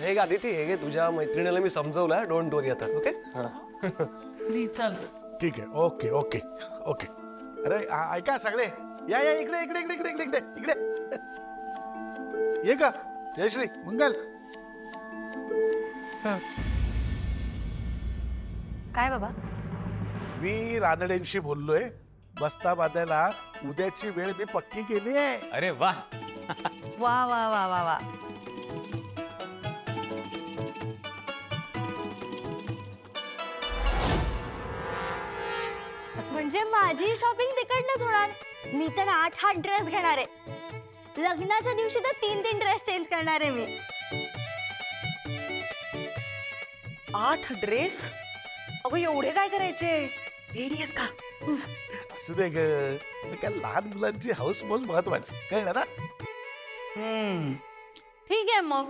हे ग आदिती, हे घे तुझ्या मैत्रिणीला मी समजवलं, डोंट वरी आता. ओके चल. ठीक आहे. Okay okay okay. अरे ऐका सगळे, या या इकडे इकडे इकडे इकडे इकडे इकडे इकडे ये का. जयश्री, मंगल. काय बाबा? मी रानडेंशी बोललोय. बस्ता बांधायला उद्याची वेळ मी पक्की केली आहे. अरे वा. वा वा वा वा वा. म्हणजे माझी शॉपिंग तिकडनंच होणार. मी तर 8 ड्रेस घेणार आहे. लग्नाच्या दिवशी तर 3 ड्रेस चेंज करणार आहे मी. 8 ड्रेस? अगं एवढे काय करायचे? रेडी आहेस का? असू दे ग, काय लहान मुलांची हाऊस मौज महत्वाची, कळलं ना. ठीक आहे मग.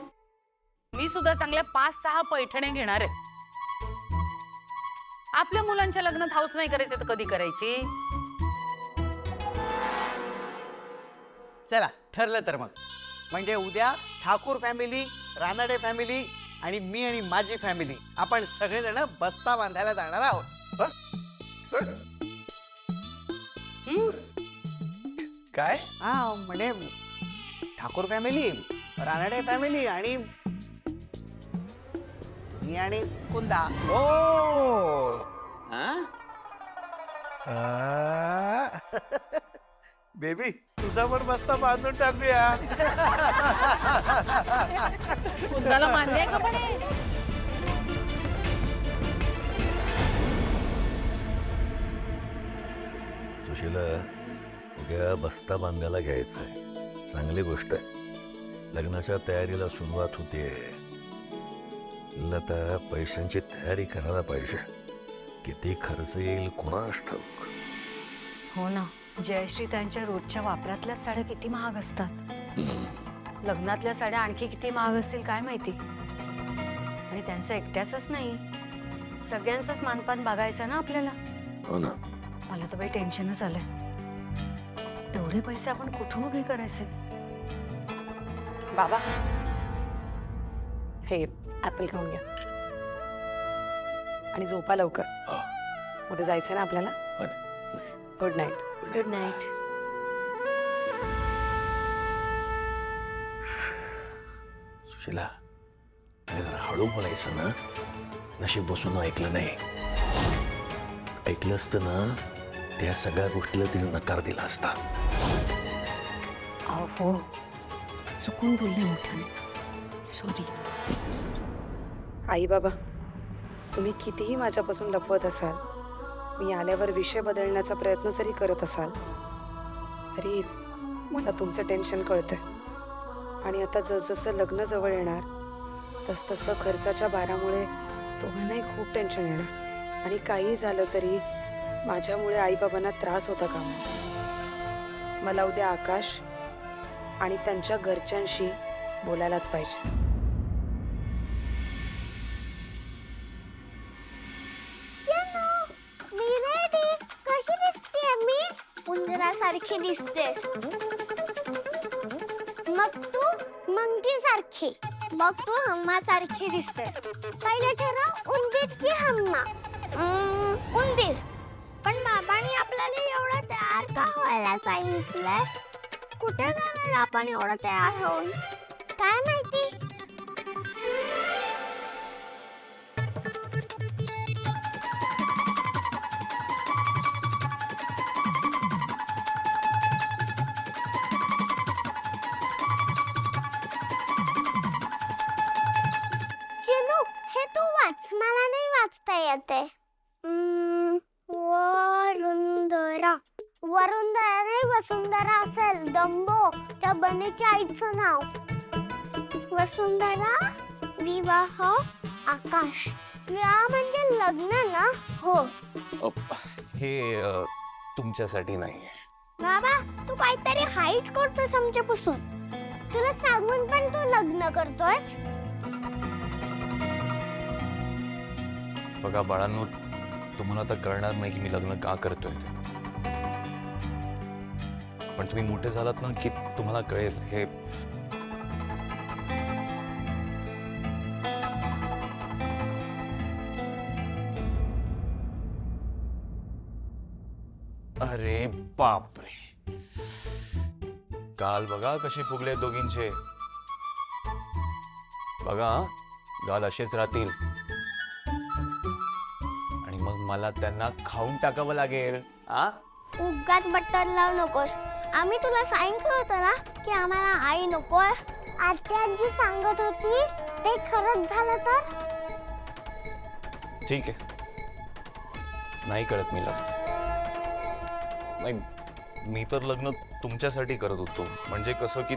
मी सुद्धा चांगल्या 5-6 पैठण्या घेणार आहे. आपल्या मुलांच्या लग्नात हाऊस नाही करायचे तर कधी करायची? चला ठरलं तर मग. म्हणजे उद्या ठाकूर फॅमिली, रानडे फॅमिली आणि मी आणि माझी फॅमिली आपण सगळेजण बस्ता बांधायला जाणार आहोत. काय? हा म्हणजे ठाकूर फॅमिली, रानडे फॅमिली आणि मी आणि कुंदा. ओ बेबी, तुझा पण बस्ता बांधून टाकूया. कुंदाला मान्य आहे का पण हे? सुशीला, उद्या बस्ता बांधायला घ्यायचा आहे. चांगली गोष्ट आहे. लग्नाच्या तयारीला सुरुवात होते. आता पैशांची तयारी करायला पाहिजे. किती खर्च येईल कोणास ठाऊक. हो ना. जयश्री त्यांच्या रोजच्या वापरातल्याच साड्या किती महाग असतात. लग्नातल्या साड्या आणखी किती महाग असतील काय माहिती. आणि त्यांचं एकट्याच नाही, सगळ्यांचंच मानपान बघायचं ना आपल्याला. हो ना. मला तर बाई टेन्शनच आलंय. एवढे पैसे आपण कुठून उभे करायचे? बाबा हे ऍपल खाऊन घ्या आणि झोपा लवकर. उद्या जायचंय ना आपल्याला. Good night. Good night. Sushila, जरा हळू बोलायचं ना. नशीब बसून ऐकलं नाही. ऐकलं असतं ना, त्या सगळ्या गोष्टीला तिने नकार दिला असता. हो, चुकून बोलले मोठ्याने. सॉरी. आई बाबा, तुम्ही कितीही माझ्यापासून लपवत असाल, मी आल्यावर विषय बदलण्याचा प्रयत्न जरी करत असाल, तरी मला तुमचं टेन्शन कळतंय. आणि आता जसजसं लग्न जवळ येणार तसतसं खर्चाच्या भारामुळे दोघांनाही खूप टेन्शन येणार. आणि काही झालं तरी माझ्यामुळे आईबाबांना त्रास होता कामा. मला उद्या आकाश आणि त्यांच्या घरच्यांशी बोलायलाच पाहिजे. मी रेडी. कशी दिसते मी? उंदरासारखी दिसतेस. मग तू मंकी सारखी. मग तू हम्मा सारखी दिसतेस. पहिले ठरव, उंदीर की हम्मा? उंदीर. पण बाबांनी आपल्याला एवढं तयार का व्हायला सांगितलंय? कुठे जाणार आपण एवढं तयार होऊन? काय माहिती. हे तू वाच, मला नाही वाचता येते. वरुंधरा. वरुंधरा नाही, वसुंधरा असेल. डंबो, त्या बनेच्या आईचं नाव. वसुंधरा, विवाह, आकाश. विवाह म्हणजे लग्न ना? हो. हे तुमच्यासाठी नाही. बाबा, तू काहीतरी हाईट करतोस आमच्यापासून. तुला सांगून पण तू लग्न करतोयस. बघा बाळांनो, तुम्हाला आता कळणार नाही की मी लग्न का करतोय ते. पण तुम्ही मोठे झालात ना की तुम्हाला कळेल. हे अरे बापरे, गाल बघा कसे फुगले दोघींचे. बघा हं, गाल असेच राहतील आणि मग मला त्यांना खाऊन टाकावं लागेल. आ उगाच बटन लावू नकोस. आम्ही तुला सांगितलं होतं ना की आम्हाला आई नकोय. आत्या आजी सांगत होती ते खरंच झालं तर. ठीक आहे, नाही करत मी लग्न. नाही, मी तर लग्न तुमच्यासाठी करत होतो. म्हणजे कसं की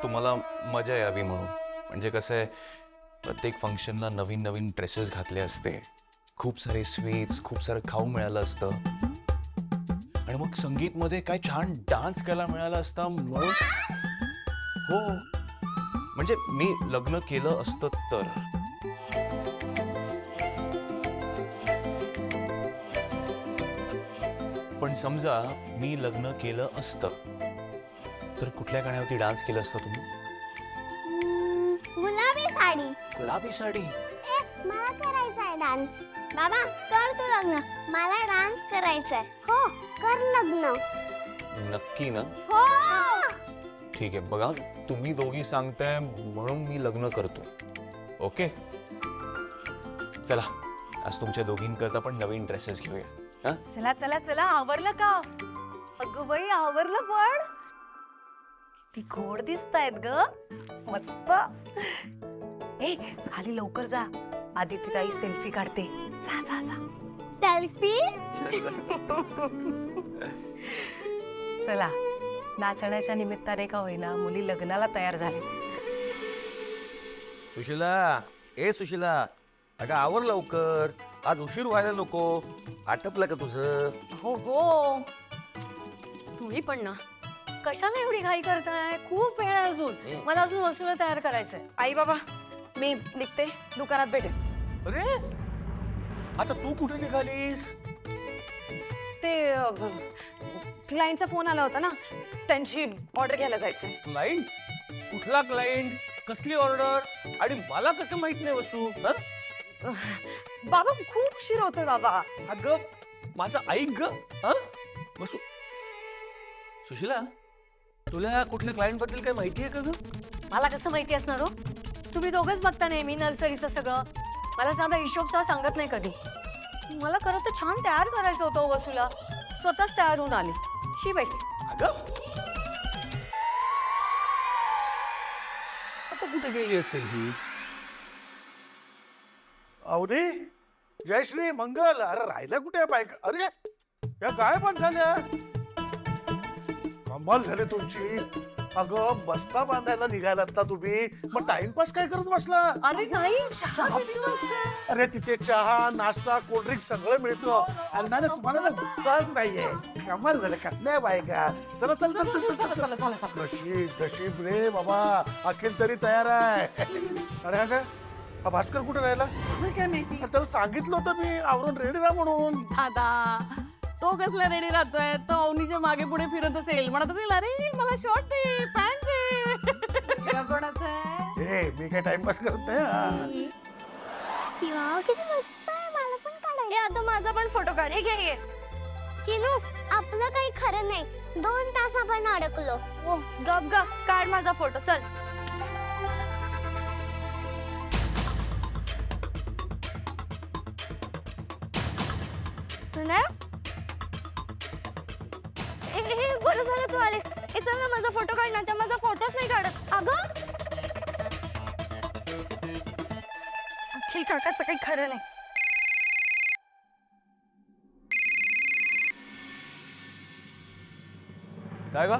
तुम्हाला मजा यावी म्हणून. म्हणजे कसं आहे, प्रत्येक फंक्शनला नवीन नवीन ड्रेसेस घातले असते, खूप सारे स्वीट्स, खूप सारं खाऊ मिळालं असतं आणि मग संगीतमध्ये काय छान डान्स करायला मिळाला असता म्हणून. हो, म्हणजे मी लग्न केलं असतं तर. पण समजा मी लग्न केलं असतं तर कुठल्या गाण्यावरती डान्स केलं असतं तुम्ही? गुलाबी साडी. गुलाबी साडी. मला करायचा आहे डान्स. बाबा कर तू लग्न. मला डान्स करायचा आहे. हो कर लग्न. नक्की ना? हो. ठीक आहे, बघा तुम्ही दोघी सांगताय म्हणून मी लग्न करतो. ओके, चला आज तुमच्या दोघींकरता पण नवीन ड्रेसेस घेऊया. हा, चला चला चला, आवरलं का? अगं बाई, आवरलं पण. किती गोड दिसतायत ग, मस्त. ए खाली लवकर जा, आदिती ताई सेल्फी काढते. जा जा जा. सेल्फी. चला, नाचण्याच्या निमित्ताने का होईना मुली लग्नाला तयार झाले. सुशिला, ए सुशिला, अगं आवर लवकर, आज उशीर व्हायला नको. आटपलं का तुझं? हो हो, तुम्ही पण ना, कशाला एवढी घाई करताय? खूप वेळ आहे अजून. मला अजून वसूला तयार करायचंय. आई बाबा मी निघते, दुकानात भेटेन. अरे आता तू कुठे निघालीस? ते क्लायंटचा फोन आला होता ना, त्यांची ऑर्डर घ्यायला जायचंय. क्लायंट? कुठला क्लायंट? कसली ऑर्डर? आणि मला कसं माहित नाही वसू? हं? बाबा खूप उशीर होतोय बाबा. अगं माझं ऐक ग. हं? वसू, सुशिला, तुला कुठल्या क्लायंट बद्दल काय माहिती आहे का ग? मला कसं माहिती असणार हो? तुम्ही दोघंच बघता नेहमी नर्सरीचं सगळं. मला साधा हिशोब सांगत नाही कधी. मला खरं तर छान तयार करायचं होतं वसूला. स्वतःच तयार होऊन आली. शी बाई. अगं आता कुठे गेली असेल ही? अवनी, जयश्री, मंगल, अरे राहिल्या कुठे आहे बायका? अरे या गायब झाल्या. कमाल झाली तुमची. अगं बस्ता बांधायला निघालात ना तुम्ही, मग टाइमपास काय करत बसला? अरे नाही, चहा घेतली असते. अरे तिथे चहा, नाश्ता, कोल्ड्रिंक सगळं मिळतं. आणि नाही तुम्हाला ना गुस्साच नाहीये. कमाल झालं, कसल्या बायका. चला चल चल चल चल चल. नशीब नशीब रे बाबा, अखिल तरी तयार आहे. अरे हा काय, हा भास्कर कुठे राहिला? काय माहिती त्याला सांगितलं होतं मी आवरून रेडी राहा म्हणून. दादा, तो कसला रेडी राहतोय? तो अवनीच्या मागे पुढे फिरत असेल. म्हणत असेल अरे मला शॉर्ट दे, पॅन्ट दे. कोणाचं आहे? हे मी काय टाइमपास करत नाही. हा. या किती मस्त आहे. मला पण काढायचं. आता माझा पण फोटो काढ. हे घे. चिनू, आपलं काही खरं नाही. 2 तास आपण अडकलो. ओ गप गप, काढ माझा फोटो. चल. बरं झालं तू आलीस. ए चल ना, माझा फोटो काढ ना. त्या माझा फोटोच नाही काढत. अगं अखिल काकाचं काही खरं नाही. काय ग?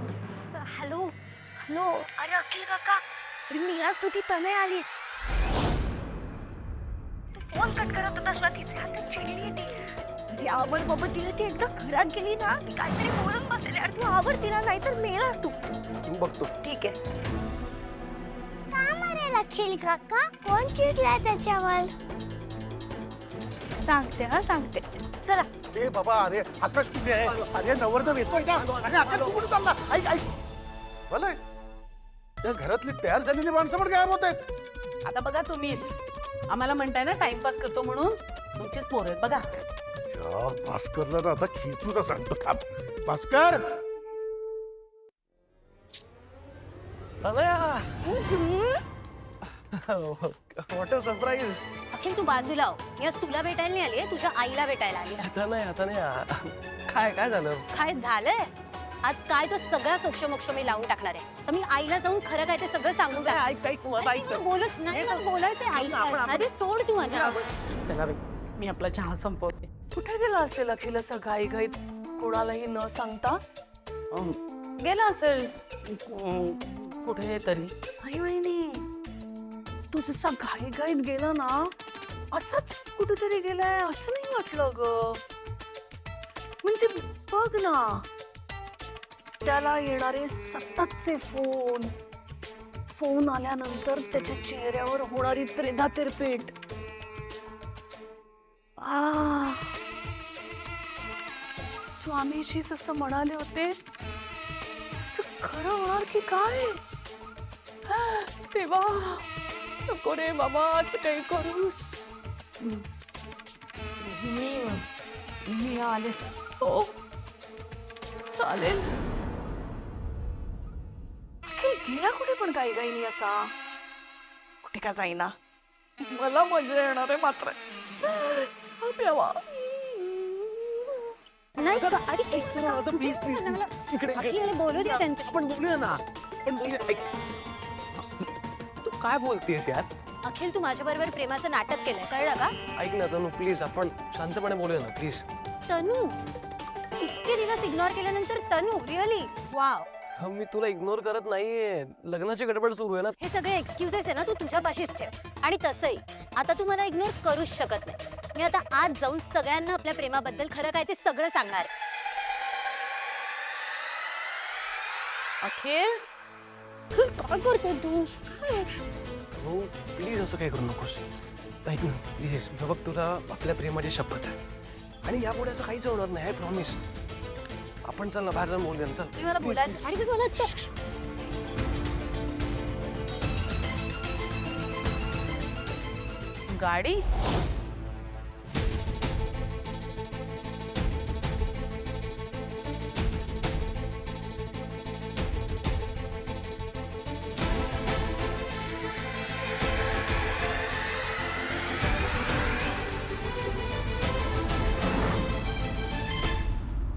Hello hello. अरे अखिल काका, अरे मीराज तू ती तनय आली. तू फोन कट करत होतास ना, तिचे हातात चिडली ती. अरे आवर बाबा, तिला ती एकदा घरात गेली ना, ती काहीतरी बोलून बसेल. अरे तू आवर तिला, नाहीतर मेलास तू. बघतो. ठीक आहे. का मारेल अखिल काका? कोण चिडलाय त्याच्यावर? सांगते हा, सांगते. चला. ए बाबा, अरे आकाश कुठे आहे? अरे नवरदेव येतोय ना. अरे आकाश तू कुठे चालला? ऐक ऐक. भले या घरातली तयार झालेली माणसं पण गायब होत आहेत. आता बघा तुम्हीच आम्हाला म्हणताय ना टाइमपास करतो म्हणून. तुमचेच पोर आहेत बघा. भास्करला ना आता खिचून सांगतो. Bhaskar what a surprise. Akhil तू बाजूला हो. मी आज तुला भेटायला नाही आली, तुझ्या आईला भेटायला आली. आता नाही. काय झालं? काय झालंय? आज काय तो सगळा सोक्षमोक्ष मी लावून टाकणार आहे. तर मी आईला जाऊन खरं काय ते सगळं सांगून टाकणार. ऐक माझं ऐक. बोलत नाही ना, बोलायचं आईला. अरे सोड तू मला. चला बाई, मी आपला चहा संपवते. कुठे गेला असेल अखिल असं घाईघाईत कोणालाही न सांगता? गेला असेल कुठे तरी. आई वहिनी, तू जसा घाईघाईत गेला ना, असंच कुठेतरी गेलाय असं नाही वाटलं ग. म्हणजे बघ ना, त्याला येणारे सततचे फोन आल्यानंतर त्याच्या चेहऱ्यावर होणारी त्रेधा तिरपीट. स्वामीजी जसं म्हणाले होते तसं खरं होणार की काय? देवा, नको रे बाबा असं काही करूस. मी आलेच. हो चालेल. अखिल गेला कुठे पण काही काही नाही असा. कुठे का जाईना. मला मजा येणार आहे मात्र. चहा प्यावा. नाही का? अरे एक प्लीज इकडे अखिल बोलू दे त्यांच्याशी. आपण बोलूया ना. तू काय बोलतेस यार? अखिल, तू माझ्या बरोबर प्रेमाचं नाटक केलंय, कळलं का? ऐक ना तनू, प्लीज आपण शांतपणे बोलूया ना प्लीज. तनू, इतके दिवस इग्नोर केल्यानंतर तनू, रिअली वाव. मी तुला इग्नोर करत नाहीये. लग्नाची गडबड सुरू आहे ना. हे सगळे एक्सक्युजेस आहे ना, तू तुझ्यापाशीच ठेव. आणि तसंही आता तू मला इग्नोर करूच शकत नाही. मी आता आज जाऊन सगळ्यांना आपल्या प्रेमाबद्दल खरं काय ते सगळं सांगणार आहे. अखिल, काय करतो तू? हो प्लीज असं काही करू नकोस. ऐक ना प्लीज. बघ तुला आपल्या प्रेमाची शपथ आहे आणि यापुढे असं काहीच होणार नाही. I promise. आपण चल ना बाहेर जाऊन बोलूया ना. चल. तुम्ही मला बोलायचं. आणि तू बोलत गाडी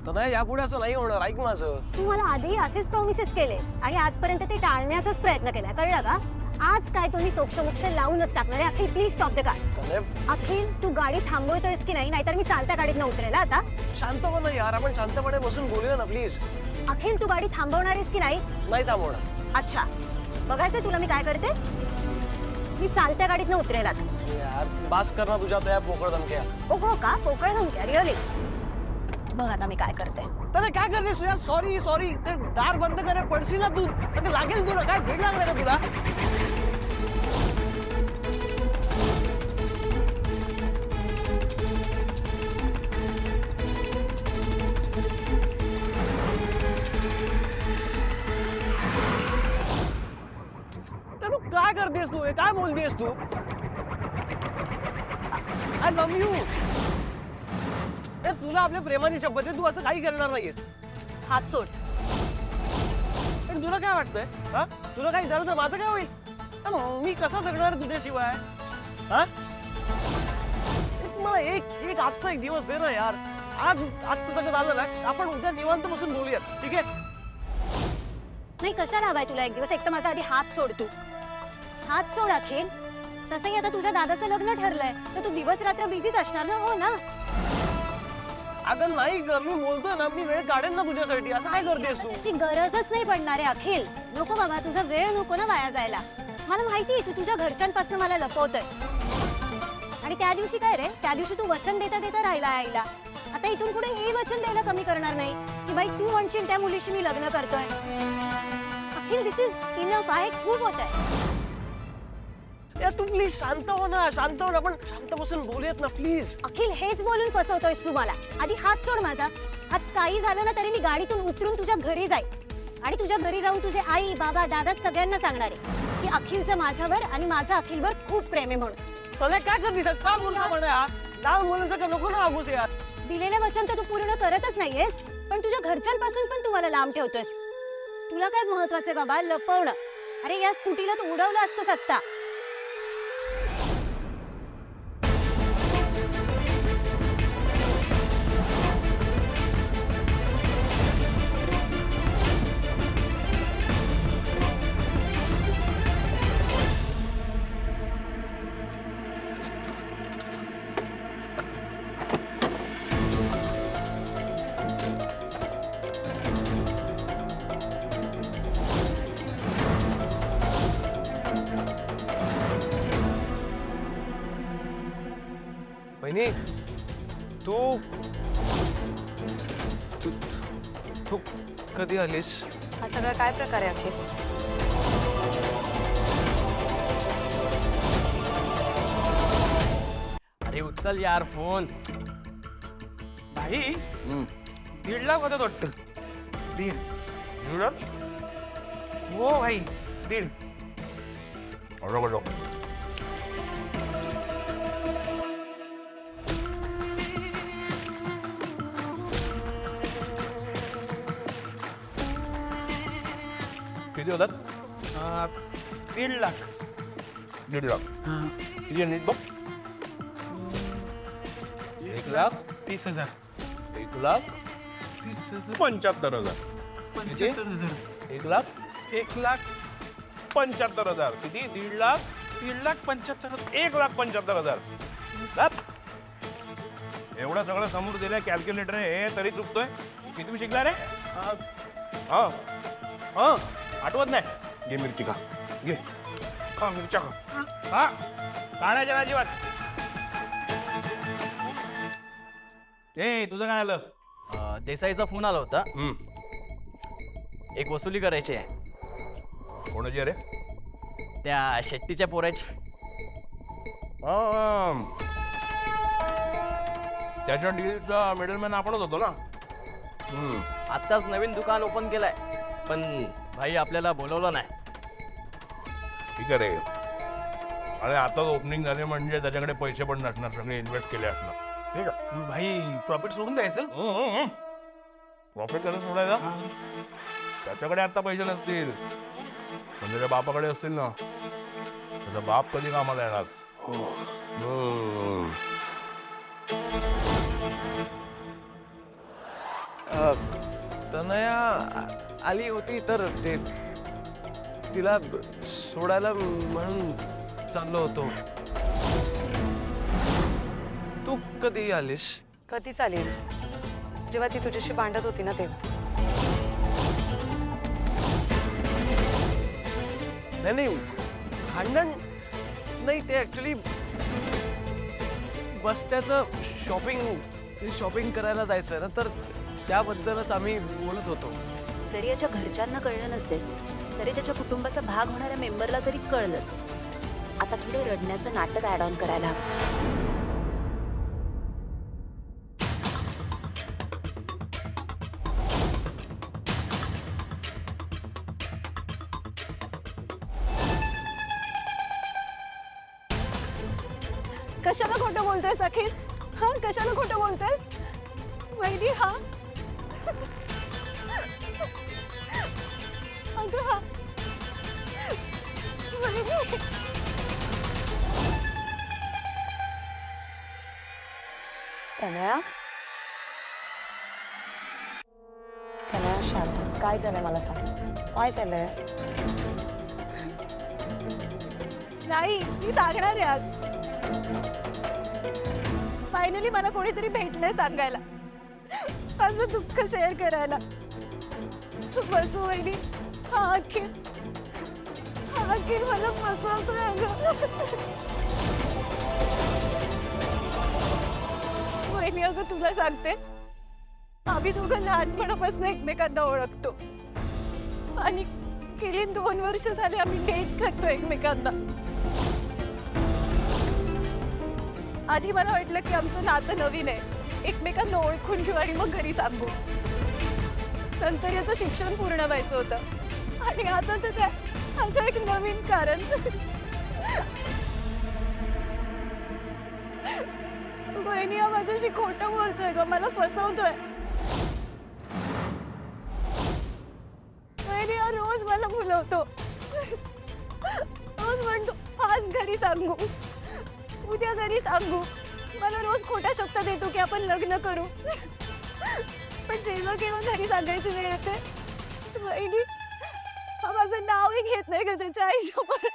तर नाही, यापुढे असं नाही होणार. ऐक माझं. तू मला आधी असेच प्रॉमिसेस केले आणि आजपर्यंत ते टाळण्याचाच प्रयत्न केलाय, कळलं का? आज काय तुम्ही सोक्षमोक्ष लावूनच टाकणार आहे. अखिल प्लीज स्टॉप द कार. अखिल, तू गाडी थांबवतोयस की नाही? नाहीतर मी चालत्या गाडीत उतरेल आता. शांत हो ना यार. आपण शांतपणे बसून बोलूया ना प्लीज. अखिल, तू गाडी थांबवणार आहेस की नाही? नाही थांबवणार. अच्छा, बघायचं तुला मी काय करते. मी चालत्या गाडीत उतरेल आता. यार बास कर ना तुझ्या त्या पोकळ धमक्या. हो का? पोकळ धमक्या? रिअली? बघ आता मी काय करते. तर काय करतेस यार? सॉरी. ते दार बंद करे. पडशील ना तू. ते लागेल तुला. काय भेट लागलं का तुला? तू काय करतेस तू? काय बोलतेस तू? I love you. तुला आपल्या प्रेमाची शपथ आहे. तू असं काही करणार नाहीयेस. हात सोड. पण तुला काय वाटतंय? हा, तुला काही झालं तर माझं काय होईल? मी कसा जगणार तुझ्याशिवाय? हा, मला एक आजचा एक दिवस दे ना यार. आज तुझं झालं ना, आपण उद्या निवांत बसून बोलूयात. ठीक आहे? नाही, कशाला हवाय तुला एक दिवस? एक तर माझा आधी हात सोड. तू हात सोड अखिल. तसंही आता तुझ्या दादाचं लग्न ठरलंय तर तू दिवस रात्र बिझीच असणार ना. हो ना? अगं नाही ग, मी बोलतोय ना, मी वेळ काढेन ना तुझ्यासाठी. असं काय करतेस तू? त्याची गरजच नाही पडणार आहे अखिल. नको बाबा, तुझा वेळ नको ना वाया जायला. मला माहिती तू तुझ्या घरच्यांपासून मला लपवतोय. आणि त्या दिवशी काय रे, त्या दिवशी तू वचन देता देता राहिला आईला. आता इथून पुढे हे वचन द्यायला कमी करणार नाही की बाई तू म्हणशील त्या मुलीशी मी लग्न करतोय. अखिल, दिस इज इनफ आहे. खूप होत आहे. या तू प्लीज शांत हो ना. आपण शांत बसून बोलूयात ना प्लीज. अखिल, हेच बोलून फसवतोयस तू मला. आधी हात सोड माझा. आज काही झालं ना तरी मी गाडीतून उतरून तुझ्या घरी जाईल आणि तुझ्या घरी जाऊन तुझे आई बाबा दादा सगळ्यांना सांगणार आहे की अखिलचं माझ्यावर आणि माझं अखिलवर खूप प्रेम आहे म्हणून. तुला काय करतेस? का बोलतो पण यार? लहान मुलांचं का नको ना आगूस यार. दिलेलं वचन तर तू पूर्ण करतच नाहीयेस. पण तुझ्या घरच्यांपासून पण तुम्हाला लांब ठेवतोयस. तुला काय महत्वाचं आहे बाबा लपवणं? अरे या स्कूटीला तू उडवलं असतंस आत्ता. बहिणी तू तू तू कधी आलीस? हा सगळा काय प्रकार आहे अखेर? अरे उचल यार फोन. भाई 1.5 लाख होतात वाटतं. 1.5 लाख? हो भाई 1.5. किती होतात? 1.5 लाख. 1.5 लाख किती नीट बघ. 1,30,000. 1,75,000. 1,75,000. किती? 1.5 लाख. 1,75,000. एवढं सगळं समोर दिलंय कॅल्क्युलेटर आहे तरी चुकतोय. किती शिकला रे? हा आठवत नाही. घे मिरची खा. घे खा मिरच्या खा. हा काढायच्या अजिबात. ए तुझं काय आलं? देसाईचा फोन आला होता. एक वसुली करायची आहे. कोणाची अरे? त्या शेट्टीच्या पोराची. त्याच्या डीलचा मिडलमॅन आपणच होतो ना. आत्ताच नवीन दुकान ओपन केलंय पण भाई आपल्याला बोलवलं नाही. ठीक आहे रे. अरे आताच ओपनिंग झाले म्हणजे त्याच्याकडे पैसे पण नसणार. सगळे इन्व्हेस्ट केले असणार. ठीक आहे भाई. प्रॉफिट सोडून द्यायचं. प्रॉफिट कसं सोडायचा? त्याच्याकडे आता पैसे नसतील पण त्याच्या बापाकडे असतील ना. त्याचा बाप कधी कामाला येणार? तनया आली होती तर ते तिला सोडायला म्हणून चाललो होतो. तू कधी आलीस? कधी चालेल? जेव्हा ती तुझ्याशी भांडत होती ना तेव्हा. नाही भांडण नाही. ते ऍक्च्युली बस्त्याचं शॉपिंग करायला जायचं ना तर त्याबद्दलच आम्ही बोलत होतो. जरी याच्या घरच्यांना कळलं नसेल तरी त्याच्या कुटुंबाचा भाग होणाऱ्या मेंबरला तरी कळलंच. आता थोडे रडण्याचं नाटक ऍड ऑन करायला हवं. कशाला खोटं बोलतोयस अखिल? हा कशाला खोटं बोलतोयस? वहिनी हा अगं हा वहिनी. तनया शांत. काय झालंय मला सांग. काय झालंय? नाही मी सांगणार आहे आज. फायनली मला कोणीतरी भेटलंय सांगायला, माझं दुःख शेअर करायला. बसू वहिनी. हा अखिल मला फसवतोय अगं. वहिनी अगं तुला सांगते, आम्ही दोघं लहानपणापासून एकमेकांना ओळखतो आणि गेली 2 वर्ष झाले आम्ही डेट करतो एकमेकांना. आधी मला वाटलं की आमचं नातं नवीन आहे, एकमेकांना ओळखून घेऊ आणि मग घरी सांगू. नंतर याचं शिक्षण पूर्ण व्हायचं होतं आणि आता तर आता एक नवीन कारण. वहिनी हा माझ्याशी खोटं बोलतोय ग, मला फसवतोय. मला बोलवतो, रोज म्हणतो आज घरी सांगू, उद्या घरी सांगू, मला रोज खोटा शब्द देतो की आपण लग्न करू. पण जेव्हा केव्हा घरी सांगायची वेळ येते, वहिनी हा माझं नावही घेत नाही का त्याच्या आईसमोर.